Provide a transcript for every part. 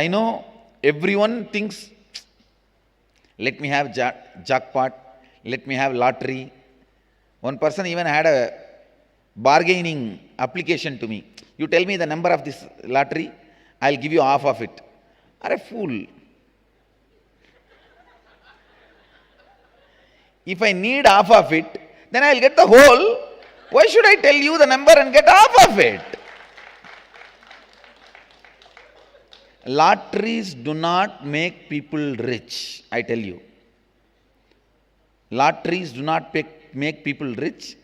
I know everyone thinks, let me have jackpot, let me have lottery. One person even had a bargaining application to me. You tell me the number of this lottery, I'll give you half of it. Are a fool. If I need half of it, then I'll get the whole. Why should I tell you the number and get half of it? Lotteries do not make people rich, I tell you. Lotteries do not make people rich.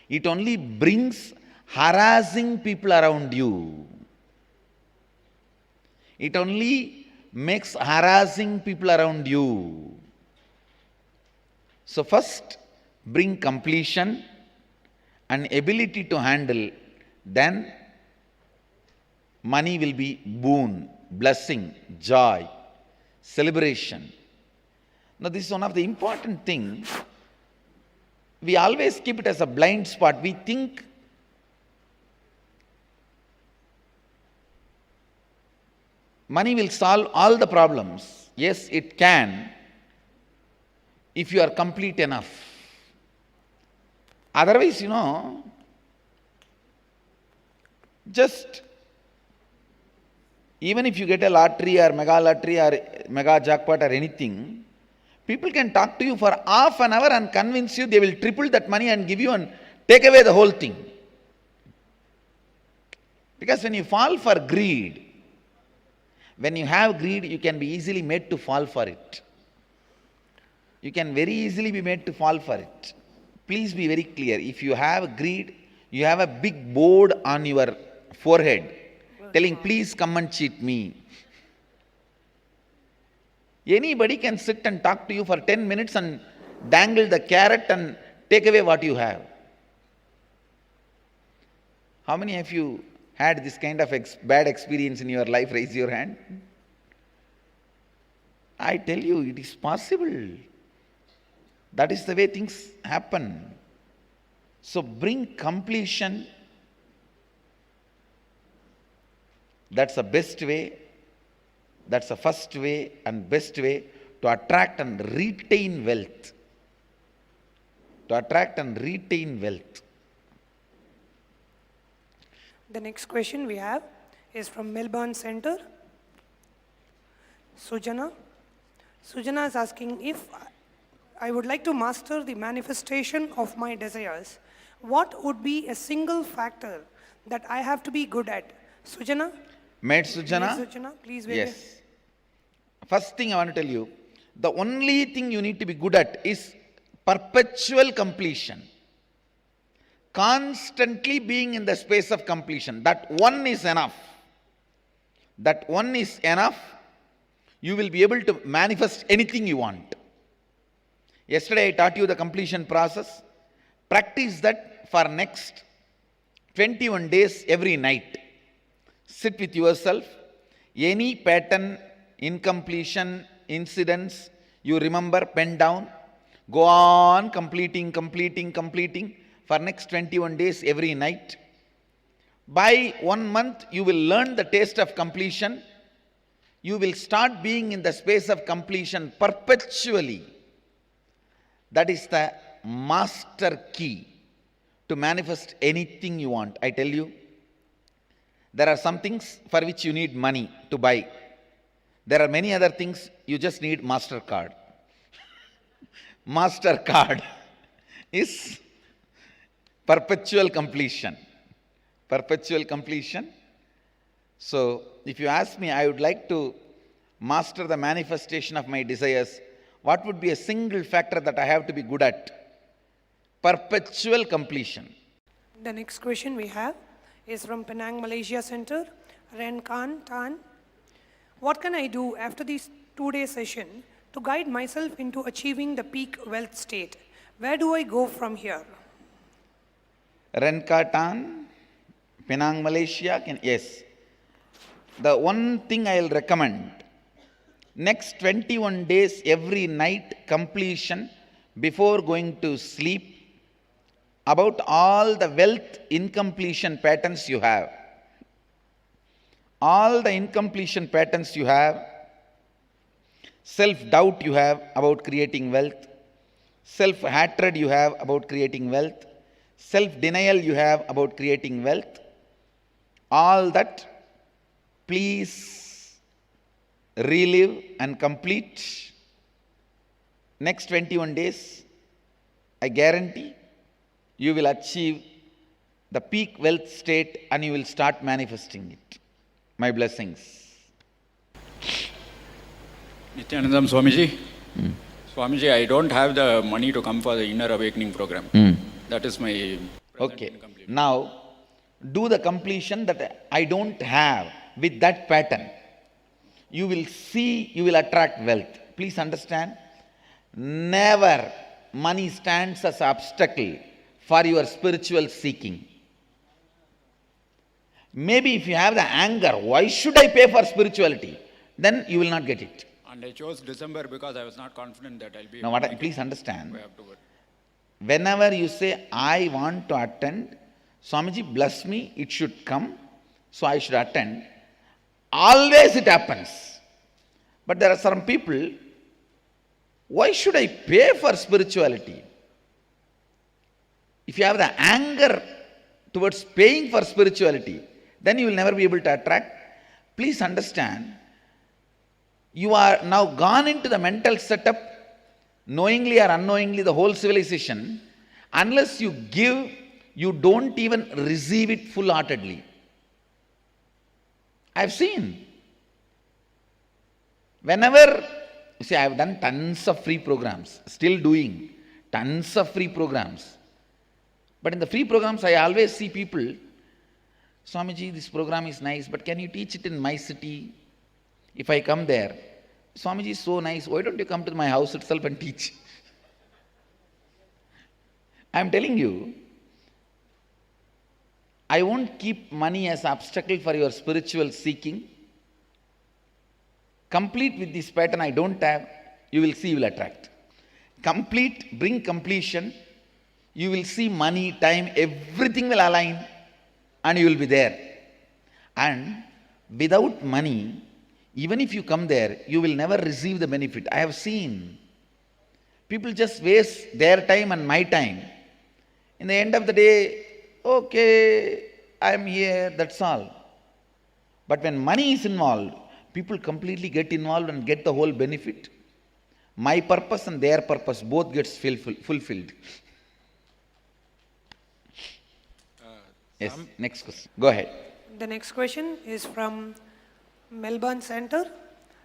It only brings harassing people around you. It only makes harassing people around you. So first, bring completion and ability to handle, then money will be boon, blessing, joy, celebration. Now this is one of the important things. We always keep it as a blind spot. We think money will solve all the problems. Yes, it can, if you are complete enough. Otherwise, just even if you get a lottery or mega jackpot or anything, people can talk to you for half an hour and convince you they will triple that money and give you and take away the whole thing. Because when you fall for greed, when you have greed, you can be easily made to fall for it. You can very easily be made to fall for it. Please be very clear. If you have greed, you have a big board on your forehead telling, please come and cheat me. Anybody can sit and talk to you for 10 minutes and dangle the carrot and take away what you have. How many of you had this kind of bad experience in your life? Raise your hand. I tell you, it is possible. That is the way things happen. So bring completion. That's the best way. That's the first way and best way to attract and retain wealth. To attract and retain wealth. The next question we have is from Melbourne Center. Sujana. Sujana is asking, if I would like to master the manifestation of my desires, what would be a single factor that I have to be good at? Sujana? Made Sujana? Please, Sujana, please wait. Yes. First thing I want to tell you, the only thing you need to be good at is perpetual completion. Constantly being in the space of completion. That one is enough. That one is enough. You will be able to manifest anything you want. Yesterday I taught you the completion process. Practice that for next 21 days every night. Sit with yourself. Any pattern, incompletion, incidents, you remember, pen down. Go on completing for next 21 days every night. By 1 month, you will learn the taste of completion. You will start being in the space of completion perpetually. That is the master key to manifest anything you want. I tell you, there are some things for which you need money to buy. There are many other things you just need MasterCard. MasterCard is perpetual completion. Perpetual completion. So, if you ask me, I would like to master the manifestation of my desires. What would be a single factor that I have to be good at? Perpetual completion. The next question we have is from Penang, Malaysia Center, Ren Khan Tan. What can I do after this 2-day session to guide myself into achieving the peak wealth state? Where do I go from here? Renka Tan, Penang, Malaysia. Yes. The one thing I will recommend, next 21 days every night completion before going to sleep, about all the wealth incompletion patterns you have. all the incompletion patterns you have, self-doubt you have about creating wealth, self-hatred you have about creating wealth, self-denial you have about creating wealth, all that please relive and complete. Next 21 days, I guarantee you will achieve the peak wealth state and you will start manifesting it. My blessings. Nityanandam Swamiji. Swamiji, I don't have the money to come for the inner awakening program. That is my Okay. Now, do the completion that I don't have with that pattern. You will see, you will attract wealth. Please understand, never money stands as an obstacle for your spiritual seeking. Maybe if you have the anger, why should I pay for spirituality? Then you will not get it. And I chose December because I was not confident that I'll be. Now, please understand, We have to work. whenever you say, I want to attend, Swamiji bless me, it should come, so I should attend, always it happens. But there are some people, why should I pay for spirituality? If you have the anger towards paying for spirituality, then you will never be able to attract. Please understand, you are now gone into the mental setup, knowingly or unknowingly, the whole civilization. Unless you give, you don't even receive it full-heartedly. I have seen. Whenever, you see, I have done tons of free programs, still doing tons of free programs. But in the free programs, I always see people, Swamiji, this program is nice, but can you teach it in my city? If I come there, Swamiji is so nice, why don't you come to my house itself and teach? I am telling you, I won't keep money as an obstacle for your spiritual seeking. Complete with this pattern I don't have, you will see, you will attract. Complete, bring completion, you will see money, time, everything will align and you will be there. And without money, even if you come there, you will never receive the benefit. I have seen people just waste their time and my time. In the end of the day, okay, I am here, that's all. But when money is involved, people completely get involved and get the whole benefit. My purpose and their purpose both gets fulfilled. Yes, next question. Go ahead. The next question is from Melbourne Center.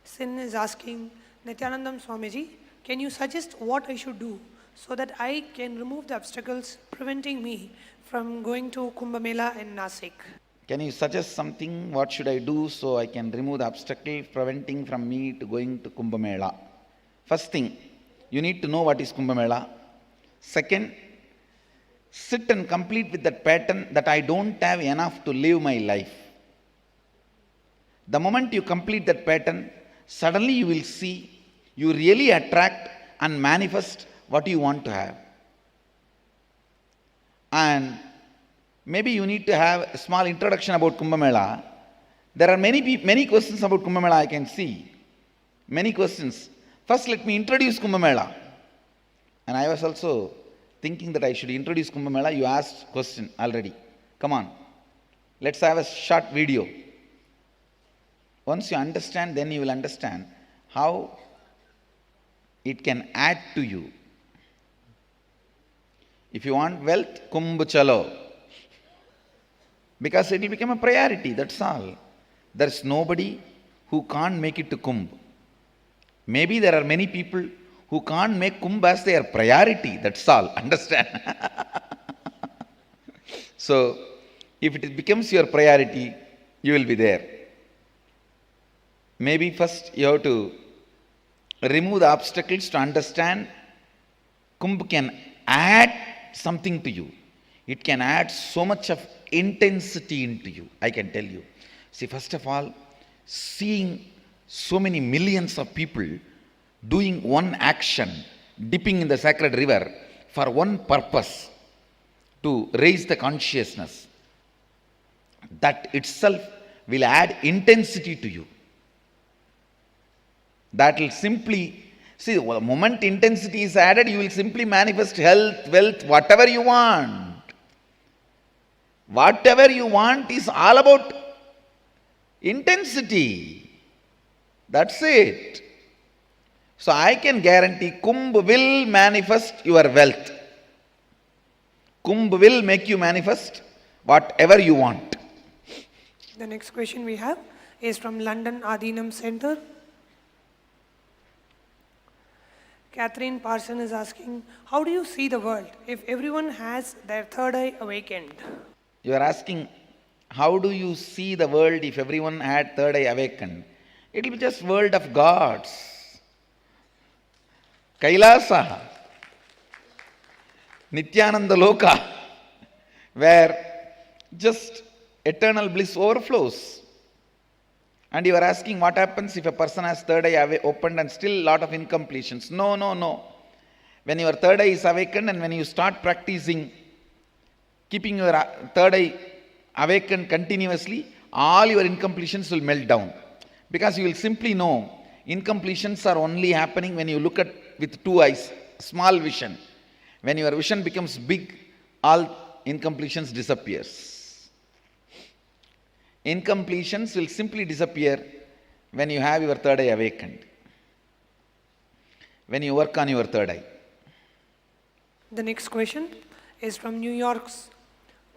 Sin is asking, Nityanandam Swamiji, can you suggest what I should do so that I can remove the obstacles preventing me from going to Kumbh Mela in Nasik? Can you suggest something? What should I do so I can remove the obstacle preventing from me to going to Kumbh Mela? First thing, you need to know what is Kumbh Mela. Second, sit and complete with that pattern that I don't have enough to live my life. The moment you complete that pattern, suddenly you will see you really attract and manifest what you want to have. And maybe you need to have a small introduction about Kumbh Mela. There are many questions about Kumbh Mela I can see. Many questions. First, let me introduce Kumbh Mela. And I was also thinking that I should introduce Kumbh Mela. You asked question already. Come on. Let's have a short video. Once you understand, then you will understand how it can add to you. If you want wealth, Kumbh chalo. Because it will become a priority, that's all. There's nobody who can't make it to Kumbh. Maybe there are many people who can't make Kumbh as their priority, that's all. Understand? So, if it becomes your priority, you will be there. Maybe first you have to remove the obstacles to understand Kumbh can add something to you. It can add so much of intensity into you, I can tell you. See, first of all, seeing so many millions of people doing one action, dipping in the sacred river for one purpose, to raise the consciousness, that itself will add intensity to you. That will simply, see, the moment intensity is added, you will simply manifest health, wealth, whatever you want. Whatever you want is all about intensity. That's it. So I can guarantee Kumbh will manifest your wealth. Kumbh will make you manifest whatever you want. The next question we have is from London Adinam Center. Catherine Parson is asking, how do you see the world if everyone has their third eye awakened? You are asking, how do you see the world if everyone had third eye awakened? It will be just world of gods. Kailasa, Nityananda Loka, where just eternal bliss overflows. And you are asking what happens if a person has third eye opened and still lot of incompletions. No, no, no. When your third eye is awakened and when you start practicing keeping your third eye awakened continuously, all your incompletions will melt down. Because you will simply know incompletions are only happening when you look at with two eyes, small vision. When your vision becomes big, all incompletions disappears. Incompletions will simply disappear when you have your third eye awakened. When you work on your third eye. The next question is from New York's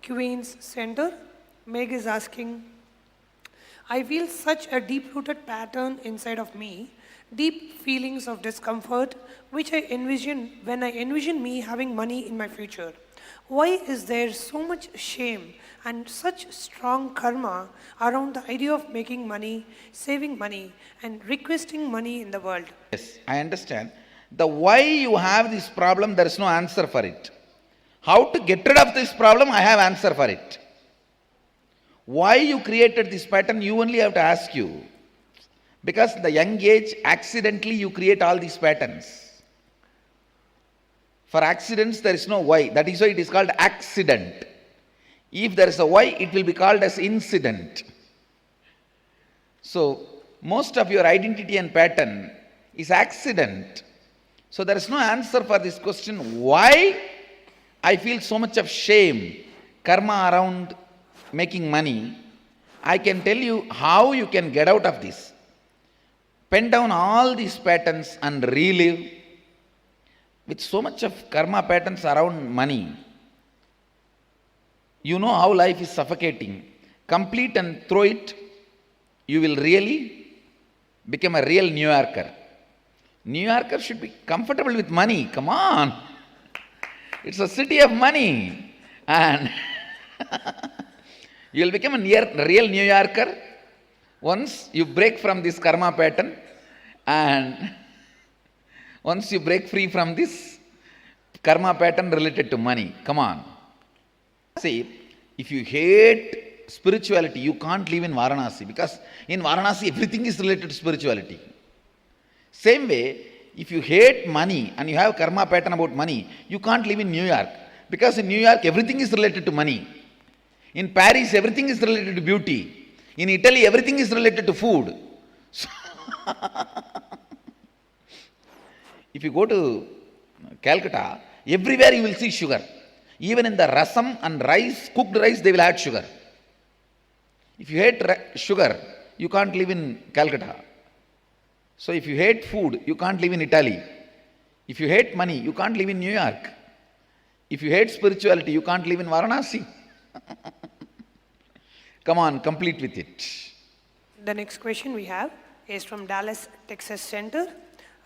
Queens Center. Meg is asking, I feel such a deep-rooted pattern inside of me, deep feelings of discomfort, which I envision when I envision me having money in my future. Why is there so much shame and such strong karma around the idea of making money, saving money, and requesting money in the world? Yes, I understand. The why you have this problem, there is no answer for it. How to get rid of this problem, I have answer for it. Why you created this pattern, you only have to ask you. Because in the young age, accidentally you create all these patterns. For accidents, there is no why. That is why it is called accident. If there is a why, it will be called as incident. So, most of your identity and pattern is accident. So, there is no answer for this question, why I feel so much of shame, karma around making money. I can tell you how you can get out of this. Pen down all these patterns and relive. With so much of karma patterns around money, you know how life is suffocating. Complete and throw it, you will really become a real New Yorker. New Yorker should be comfortable with money. Come on. It's a city of money. And you will become a real New Yorker once you break from this karma pattern and once you break free from this karma pattern related to money. Come on. See, if you hate spirituality, you can't live in Varanasi, because in Varanasi everything is related to spirituality. Same way, if you hate money and you have karma pattern about money, you can't live in New York, because in New York everything is related to money. In Paris everything is related to beauty. In Italy everything is related to food. So if you go to Calcutta, everywhere you will see sugar. Even in the rasam and rice, cooked rice, they will add sugar. If you hate sugar, you can't live in Calcutta. So if you hate food, you can't live in Italy. If you hate money, you can't live in New York. If you hate spirituality, you can't live in Varanasi. Come on, complete with it. The next question we have is from Dallas, Texas Center.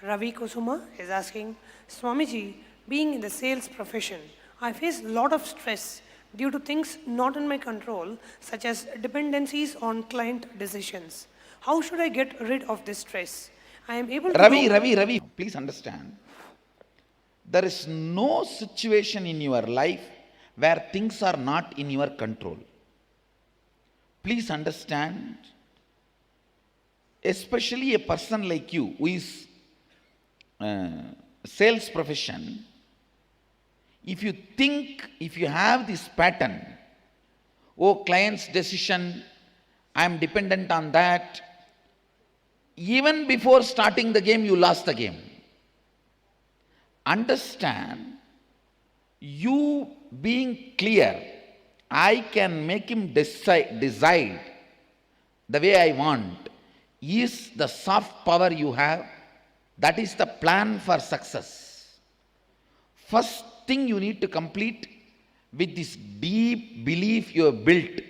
Ravi Kusuma is asking, Swamiji, being in the sales profession, I face a lot of stress due to things not in my control, such as dependencies on client decisions. How should I get rid of this stress? I am able to Ravi, please understand. There is no situation in your life where things are not in your control. Please understand, especially a person like you who is sales profession, if you have this pattern, oh, client's decision I am dependent on that. Even before starting the game, you lost the game. Understand, you being clear, I can make him decide the way I want, is the soft power you have. That is the plan for success. First thing you need to complete with this deep belief you have built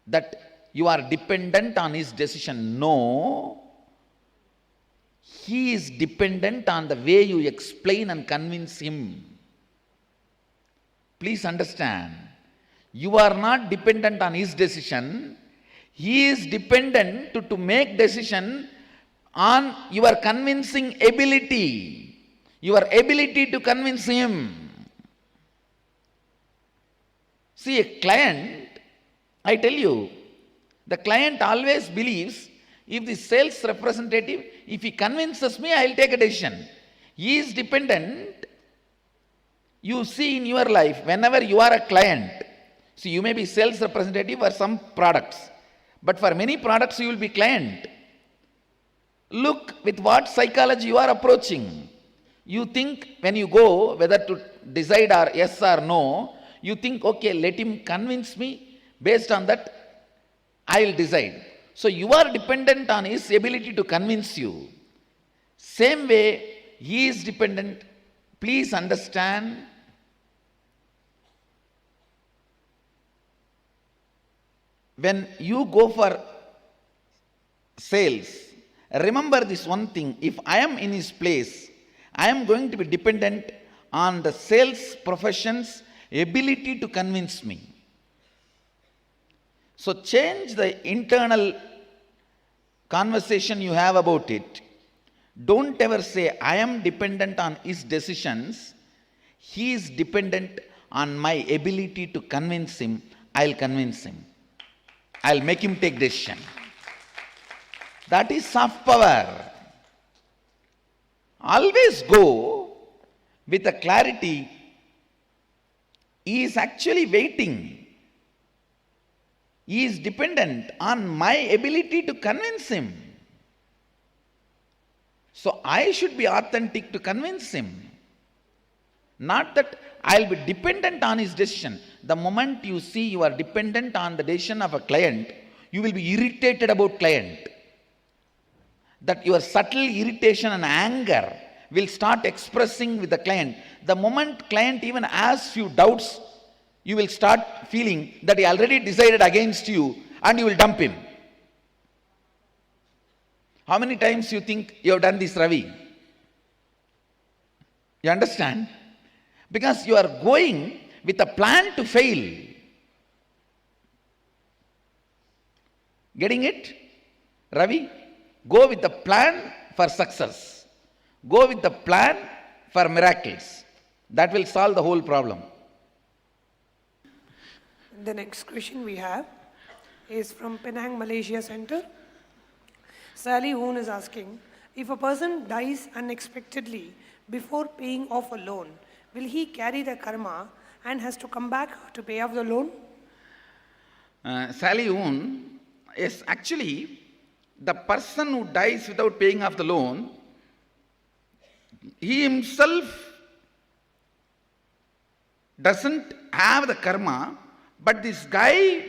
that you are dependent on his decision. No, he is dependent on the way you explain and convince him. Please understand, you are not dependent on his decision. He is dependent to make decision on your convincing ability, your ability to convince him. See, a client, I tell you, the client always believes if the sales representative, if he convinces me, I will take a decision. He is dependent. You see in your life, whenever you are a client, see, you may be sales representative for some products, but for many products you will be client. Look with what psychology you are approaching. You think when you go whether to decide or yes or no, you think, okay, let him convince me, based on that I will decide. So you are dependent on his ability to convince you. Same way, he is dependent. Please understand, when you go for sales, remember this one thing, if I am in his place, I am going to be dependent on the sales profession's ability to convince me. So change the internal conversation you have about it. Don't ever say, I am dependent on his decisions. He is dependent on my ability to convince him. I'll convince him. I'll make him take decision. That is soft power. Always go with a clarity. He is actually waiting. He is dependent on my ability to convince him. So I should be authentic to convince him. Not that I'll be dependent on his decision. The moment you see you are dependent on the decision of a client, you will be irritated about client. That your subtle irritation and anger will start expressing with the client. The moment client even asks you doubts, you will start feeling that he already decided against you and you will dump him. How many times you think you have done this, Ravi? You understand? Because you are going with a plan to fail. Getting it? Ravi? Go with the plan for success. Go with the plan for miracles. That will solve the whole problem. The next question we have is from Penang, Malaysia Center. Sally Hoon is asking, if a person dies unexpectedly before paying off a loan, will he carry the karma and has to come back to pay off the loan? Sally Hoon, yes, actually, the person who dies without paying off the loan, he himself doesn't have the karma, but this guy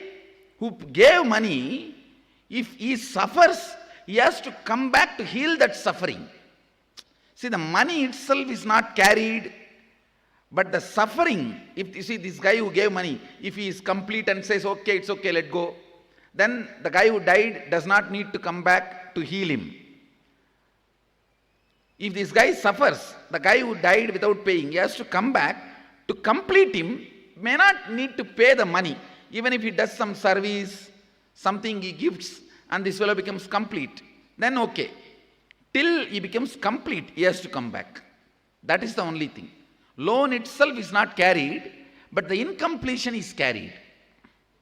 who gave money, if he suffers, he has to come back to heal that suffering. See, the money itself is not carried, but the suffering, if you see this guy who gave money, if he is complete and says, okay, it's okay, let go, then the guy who died does not need to come back to heal him. If this guy suffers, the guy who died without paying, he has to come back to complete him, may not need to pay the money. Even if he does some service, something he gives, and this fellow becomes complete, then okay. Till he becomes complete, he has to come back. That is the only thing. Loan itself is not carried, but the incompletion is carried.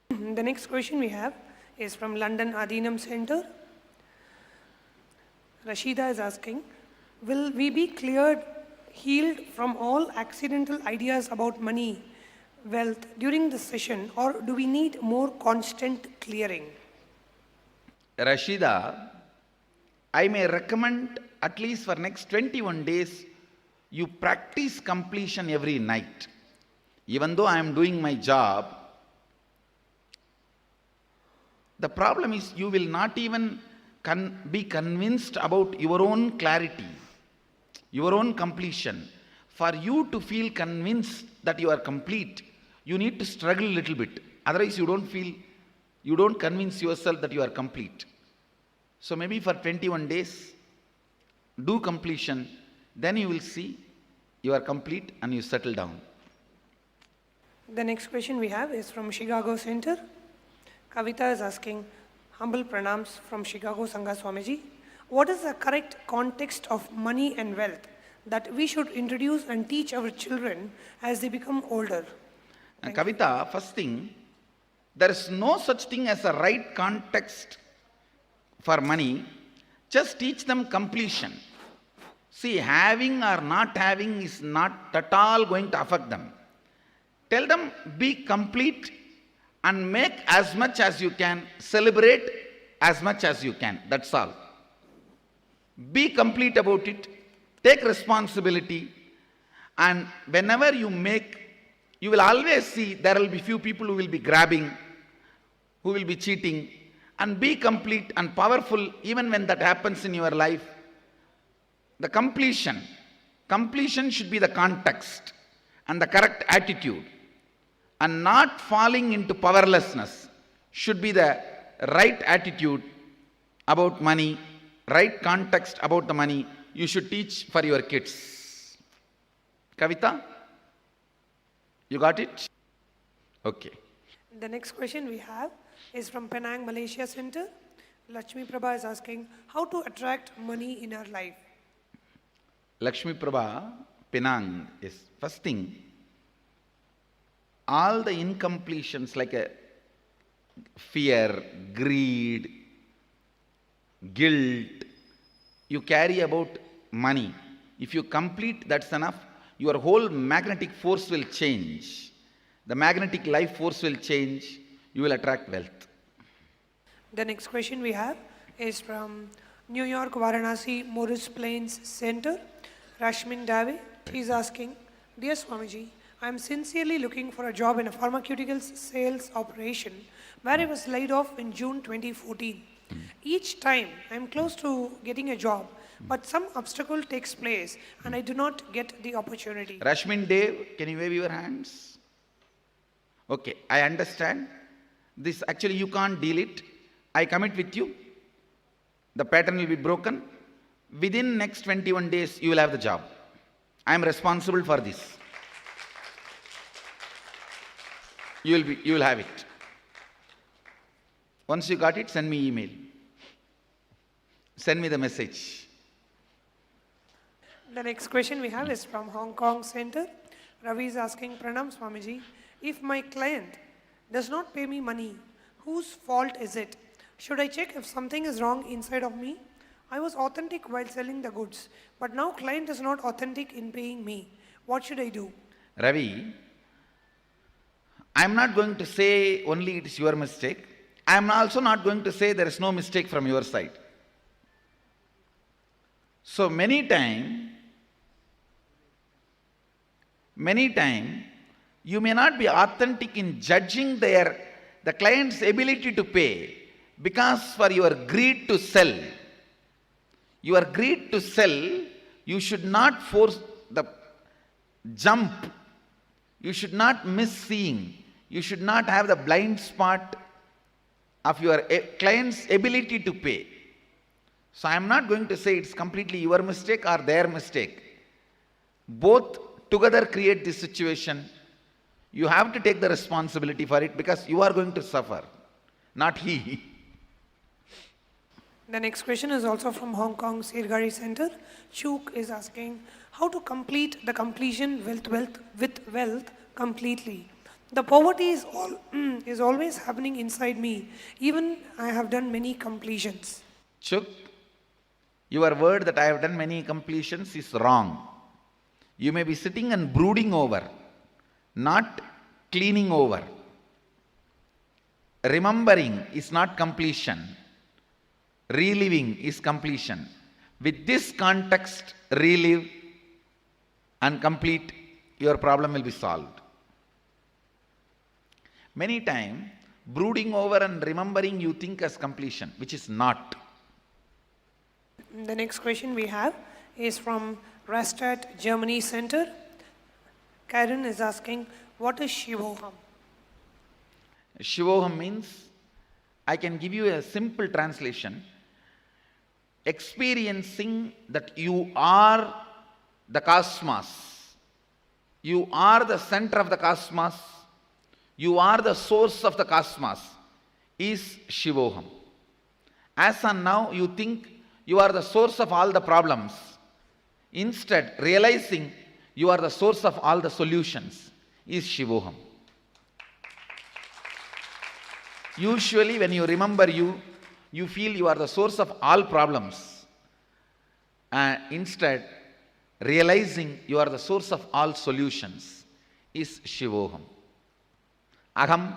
The next question we have is from London Adinam Center. Rashida is asking, will we be cleared, healed from all accidental ideas about money, wealth during this session, or do we need more constant clearing? Rashida, I may recommend at least for next 21 days, you practice completion every night. Even though I am doing my job, the problem is you will not even be convinced about your own clarity, your own completion. For you to feel convinced that you are complete, you need to struggle a little bit. Otherwise, you don't convince yourself that you are complete. So maybe for 21 days, do completion, then you will see you are complete and you settle down. The next question we have is from Chicago Center. Kavita is asking, humble pranams from Chicago Sangha Swamiji. What is the correct context of money and wealth that we should introduce and teach our children as they become older? And Kavita, first thing, there is no such thing as a right context for money. Just teach them completion. See, having or not having is not at all going to affect them. Tell them, be complete and make as much as you can, celebrate as much as you can. That's all. Be complete about it, take responsibility, and whenever you make, you will always see there will be few people who will be grabbing, who will be cheating, and be complete and powerful even when that happens in your life. The completion should be the context and the correct attitude, and not falling into powerlessness should be the right attitude about money, right context about the money you should teach for your kids. Kavita, you got it? Okay. The next question we have is from Penang, Malaysia Center. Lakshmi Prabha is asking, how to attract money in our life? Lakshmi Prabha, Penang is first thing, all the incompletions like a fear, greed, guilt, you carry about money. If you complete, that's enough. Your whole magnetic force will change. The magnetic life force will change. You will attract wealth. The next question we have is from New York, Varanasi, Morris Plains Center. Rashmin Dave, he is asking, Dear Swamiji, I am sincerely looking for a job in a pharmaceuticals sales operation where I was laid off in June 2014. Each time I am close to getting a job, but some obstacle takes place and I do not get the opportunity. Rashmin Dev, can you wave your hands? Okay, I understand. This actually you can't deal it. I commit with you. The pattern will be broken. Within next 21 days, you will have the job. I am responsible for this. You will have it. Once you got it, send me email. Send me the message. The next question we have is from Hong Kong Center. Ravi is asking, Pranam Swamiji, if my client does not pay me money, whose fault is it? Should I check if something is wrong inside of me? I was authentic while selling the goods, but now client is not authentic in paying me. What should I do? Ravi, I am not going to say only it is your mistake. I am also not going to say there is no mistake from your side. So many time, you may not be authentic in judging the client's ability to pay because for your greed to sell. Your greed to sell, you should not force the jump. You should not miss seeing. You should not have the blind spot of your client's ability to pay. So I am not going to say it's completely your mistake or their mistake. Both together create this situation. You have to take the responsibility for it because you are going to suffer, not he. The next question is also from Hong Kong Sirgari Center. Chuk is asking, how to complete the completion with wealth completely. The poverty is always happening inside me. Even I have done many completions. Chuk, your word that I have done many completions is wrong. You may be sitting and brooding over, not cleaning over. Remembering is not completion. reliving is completion. With this context, relive and complete, your problem will be solved. Many times, brooding over and remembering you think as completion, which is not. The next question we have is from Rastatt Germany Center. Karen is asking, what is Shivoham? Shivoham means, I can give you a simple translation, experiencing that you are the cosmos. You are the center of the cosmos. You are the source of the cosmos is Shivoham. As on now, you think you are the source of all the problems. Instead, realizing you are the source of all the solutions is Shivoham. Usually, when you remember you feel you are the source of all problems. Instead, realizing you are the source of all solutions is Shivoham. Aham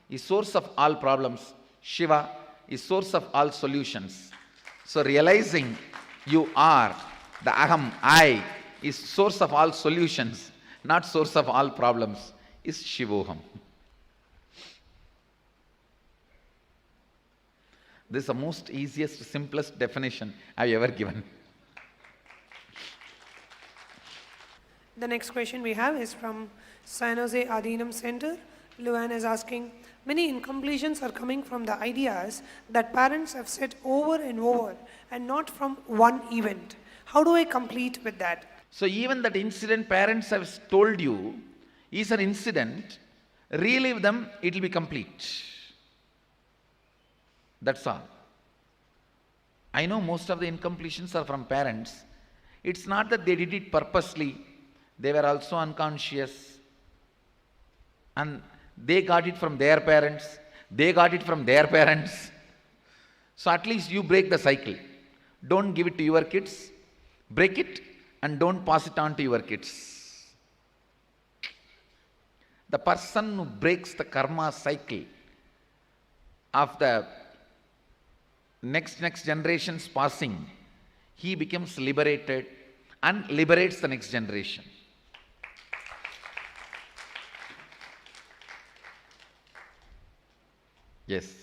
is source of all problems. Shiva is source of all solutions. So realizing you are the Aham, I, is source of all solutions, not source of all problems, is Shivoham. This is the most easiest, simplest definition I've ever given. The next question we have is from San Jose Adinam Center. Luann is asking, many incompletions are coming from the ideas that parents have said over and over and not from one event. How do I complete with that? So even that incident parents have told you is an incident, relive them, it will be complete. That's all. I know most of the incompletions are from parents. It's not that they did it purposely. They were also unconscious. And they got it from their parents. They got it from their parents. So at least you break the cycle. Don't give it to your kids. Break it and don't pass it on to your kids. The person who breaks the karma cycle of the next generation's passing, he becomes liberated and liberates the next generation. Yes.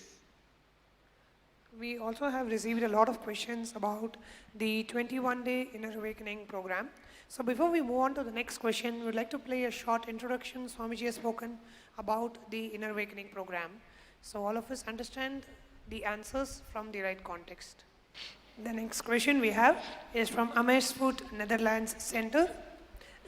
We also have received a lot of questions about the 21-day Inner Awakening program. So before we move on to the next question, we would like to play a short introduction Swamiji has spoken about the Inner Awakening program. So all of us understand the answers from the right context. The next question we have is from Amersfoort, Netherlands Center.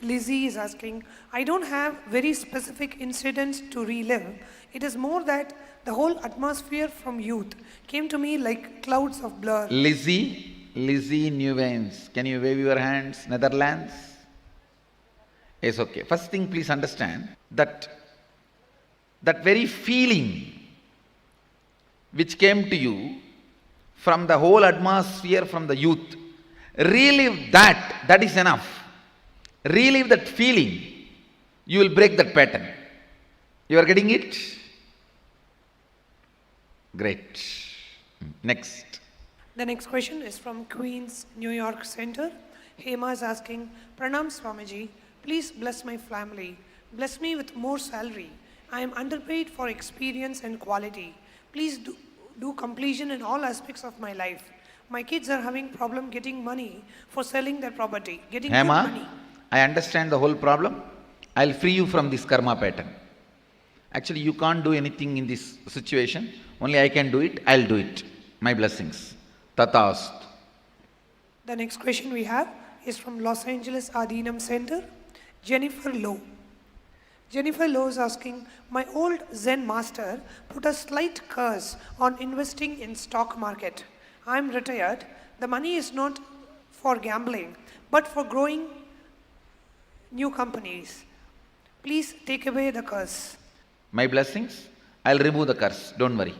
Lizzie is asking, I don't have very specific incidents to relive. It is more that the whole atmosphere from youth came to me like clouds of blur. Lizzie Newens, can you wave your hands? Netherlands? Yes, okay. First thing, please understand that very feeling which came to you from the whole atmosphere from the youth, relive that. That is enough. Relive that feeling. You will break that pattern. You are getting it? Great. Next. The next question is from Queens, New York Center. Hema is asking, Pranam Swamiji, please bless my family. Bless me with more salary. I am underpaid for experience and quality. Please do completion in all aspects of my life. My kids are having problem getting money for selling their property, getting good money. I understand the whole problem. I'll free you from this karma pattern. Actually, you can't do anything in this situation. Only I can do it. I'll do it. My blessings. Tatast. The next question we have is from Los Angeles Adinam Center. Jennifer Lowe. Jennifer Lowe is asking, my old Zen master put a slight curse on investing in stock market. I'm retired. The money is not for gambling, but for growing new companies. Please take away the curse. My blessings, I'll remove the curse. Don't worry.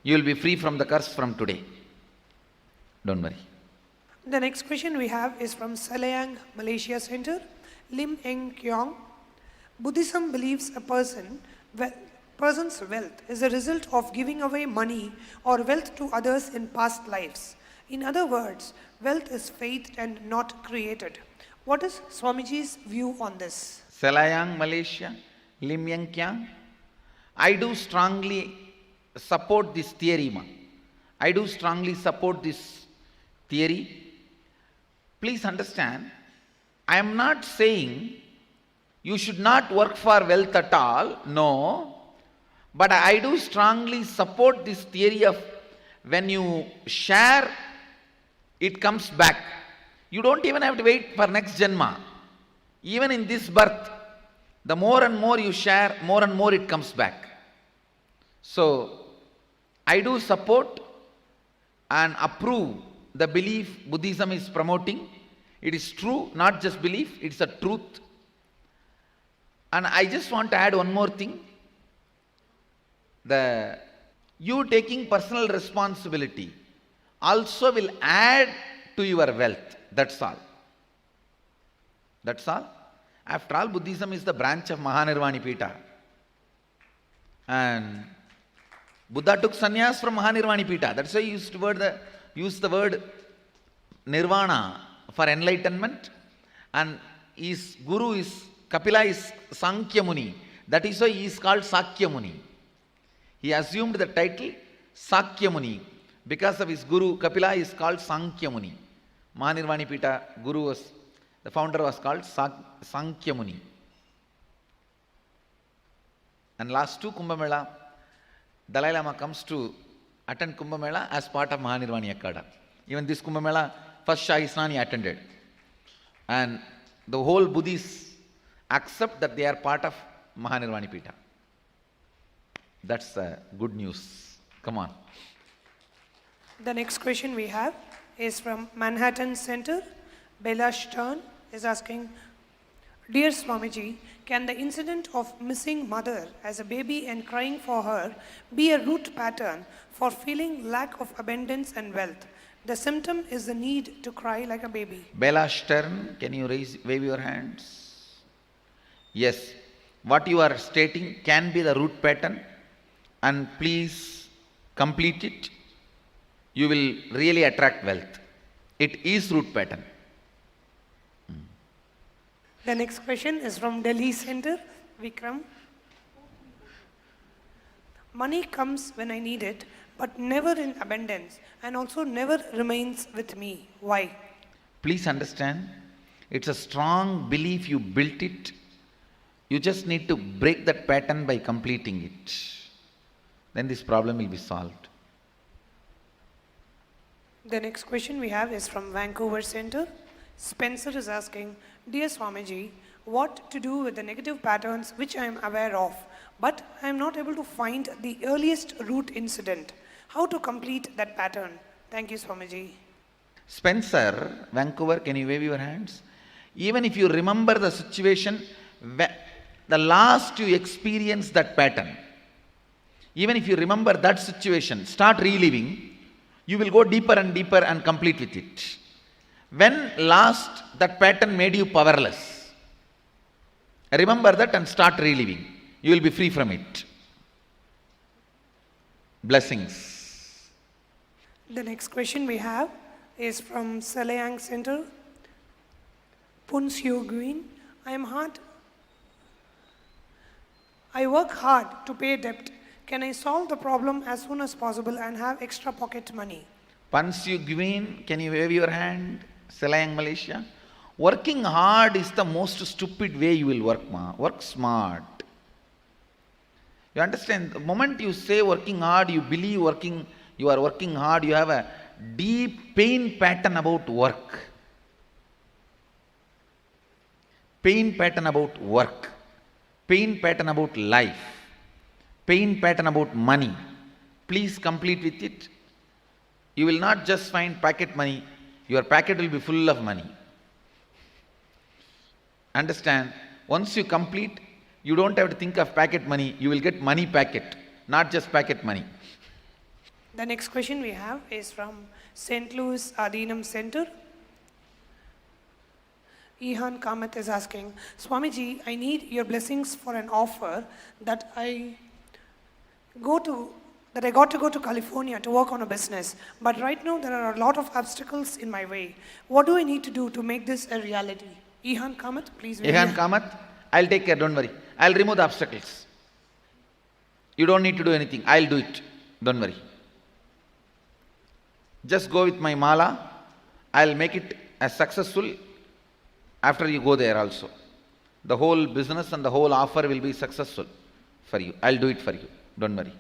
You will be free from the curse from today. Don't worry. The next question we have is from Salayang, Malaysia Center. Lim Eng Kyong. Buddhism believes a person's wealth is a result of giving away money or wealth to others in past lives. In other words, wealth is faith and not created. What is Swamiji's view on this? Selayang, Malaysia, Lim Yang Kyang. I do strongly support this theory, ma. I do strongly support this theory. Please understand, I am not saying you should not work for wealth at all, no. But I do strongly support this theory of when you share, it comes back. You don't even have to wait for next Janma. Even in this birth, the more and more you share, more and more it comes back. So, I do support and approve the belief Buddhism is promoting. It is true, not just belief, it's a truth. And I just want to add one more thing. You taking personal responsibility also will add to your wealth. That's all. That's all. After all, Buddhism is the branch of Mahanirvani Pita. And Buddha took sannyas from Mahanirvani Pita. That's why he used the word nirvana for enlightenment. And his guru is, Kapila is Sankhya Muni. That is why he is called Sakya Muni. He assumed the title Sakya Muni. Because of his guru, Kapila is called Sankhya Muni. Mahanirvani Pita, the founder was called Sankhya Muni. And last two Kumbh Mela, Dalai Lama comes to attend Kumbh Mela as part of Mahanirvani Akada. Even this Kumbh Mela, first Shahi Snan he attended. And the whole Buddhists accept that they are part of Mahanirvani Pita. That's good news. Come on. The next question we have is from Manhattan Center. Bella Stern is asking, Dear Swamiji, can the incident of missing mother as a baby and crying for her be a root pattern for feeling lack of abundance and wealth? The symptom is the need to cry like a baby. Bella Stern, can you wave your hands? Yes. What you are stating can be the root pattern, and please complete it. You will really attract wealth. It is root pattern. The next question is from Delhi Center, Vikram. Money comes when I need it, but never in abundance, and also never remains with me. Why? Please understand, it's a strong belief you built it. You just need to break that pattern by completing it. Then this problem will be solved. The next question we have is from Vancouver Center. Spencer is asking, Dear Swamiji, what to do with the negative patterns which I am aware of, but I am not able to find the earliest root incident. How to complete that pattern? Thank you, Swamiji. Spencer, Vancouver, can you wave your hands? Even if you remember the situation, the last you experienced that pattern, even if you remember that situation, start reliving, you will go deeper and deeper and complete with it. When last that pattern made you powerless, remember that and start reliving. You will be free from it. Blessings. The next question we have is from Selayang Center. Punsio Green. I work hard to pay debt. Can I solve the problem as soon as possible and have extra pocket money? Punsio Green, can you wave your hand? Selayang, Malaysia. Working hard is the most stupid way you will work, ma. Work smart. You understand? The moment you say working hard, you believe you are working hard, you have a deep pain pattern about work. Pain pattern about work. Pain pattern about life. Pain pattern about money. Please complete with it. You will not just find pocket money, your packet will be full of money. Understand? Once you complete, you don't have to think of packet money, you will get money packet, not just packet money. The next question we have is from St. Louis Adinam Center. Ihan Kamath is asking, Swamiji, I need your blessings for an offer that I go to that I got to go to California to work on a business, but right now there are a lot of obstacles in my way. What do I need to do to make this a reality? Ihan Kamath, please. Ihan Kamath, I'll take care, don't worry. I'll remove the obstacles. You don't need to do anything. I'll do it. Don't worry. Just go with my mala. I'll make it as successful after you go there also. The whole business and the whole offer will be successful for you. I'll do it for you. Don't worry.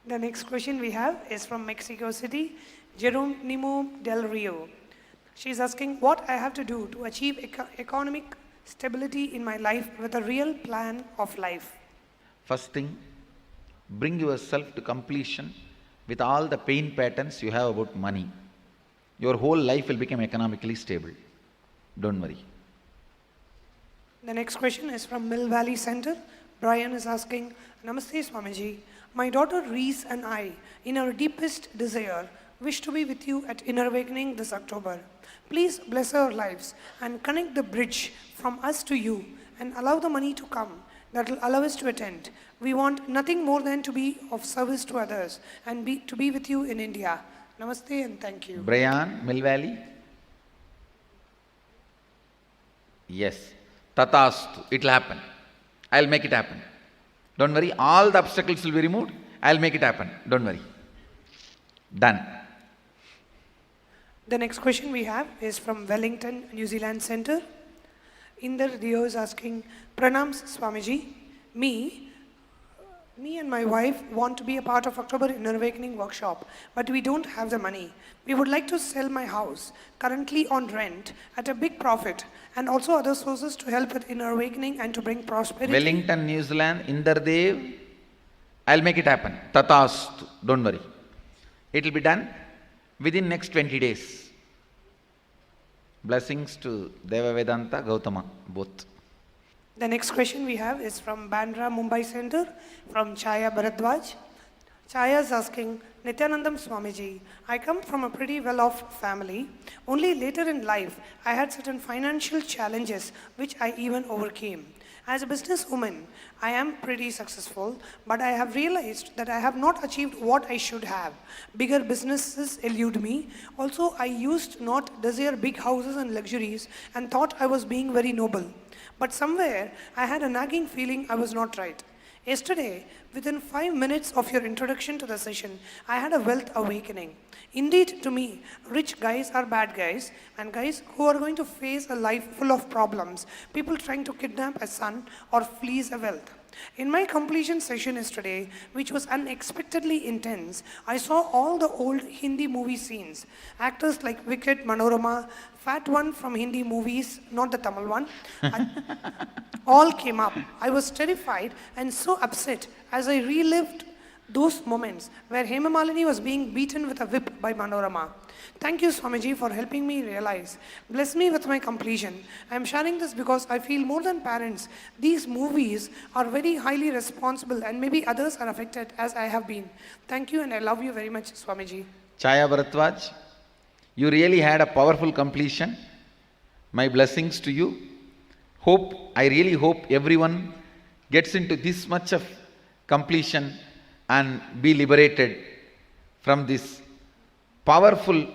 The next question we have is from Mexico City, Jeronimo Del Rio. She's asking what I have to do to achieve economic stability in my life with a real plan of life. First thing, bring yourself to completion with all the pain patterns you have about money. Your whole life will become economically stable. Don't worry. The next question is from Mill Valley Center. Brian is asking, Namaste Swamiji. My daughter Reese and I, in our deepest desire, wish to be with you at Inner Awakening this October. Please bless our lives and connect the bridge from us to you and allow the money to come that will allow us to attend. We want nothing more than to be of service to others and to be with you in India. Namaste and thank you. Brian, Mill Valley? Yes. Tatastu. It will happen. I'll make it happen. Don't worry. All the obstacles will be removed. I'll make it happen. Don't worry. Done. The next question we have is from Wellington, New Zealand Center. Inder Dio is asking, Pranams Swamiji, me and my wife want to be a part of October Inner Awakening workshop, but we don't have the money. We would like to sell my house, currently on rent, at a big profit, and also other sources to help with Inner Awakening and to bring prosperity. Wellington, New Zealand, Inderdev, I'll make it happen. Tatastu. Don't worry. It will be done within next 20 days. Blessings to Deva Vedanta, Gautama, both. The next question we have is from Bandra, Mumbai Center, from Chaya Bharadwaj. Chaya is asking, Nityanandam Swamiji, I come from a pretty well-off family. Only later in life, I had certain financial challenges which I even overcame. As a businesswoman, I am pretty successful, but I have realized that I have not achieved what I should have. Bigger businesses elude me. Also, I used not desire big houses and luxuries and thought I was being very noble. But somewhere, I had a nagging feeling I was not right. Yesterday, within 5 minutes of your introduction to the session, I had a wealth awakening. Indeed, to me, rich guys are bad guys, and guys who are going to face a life full of problems, people trying to kidnap a son or fleece a wealth. In my completion session yesterday, which was unexpectedly intense, I saw all the old Hindi movie scenes. Actors like Wicket, Manorama, fat one from Hindi movies, not the Tamil one, all came up. I was terrified and so upset as I relived those moments where Hema Malini was being beaten with a whip by Manorama. Thank you, Swamiji, for helping me realize. Bless me with my completion. I am sharing this because I feel more than parents, these movies are very highly responsible and maybe others are affected as I have been. Thank you and I love you very much, Swamiji. Chaya Bharatwaj, you really had a powerful completion. My blessings to you. I really hope everyone gets into this much of completion and be liberated from this powerful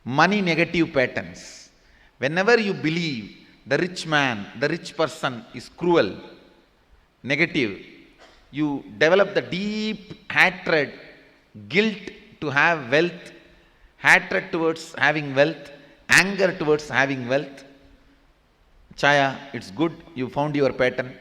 money negative patterns. Whenever you believe the rich man, the rich person is cruel, negative, you develop the deep hatred, guilt to have wealth, hatred towards having wealth, anger towards having wealth. Chaya, it's good you found your pattern.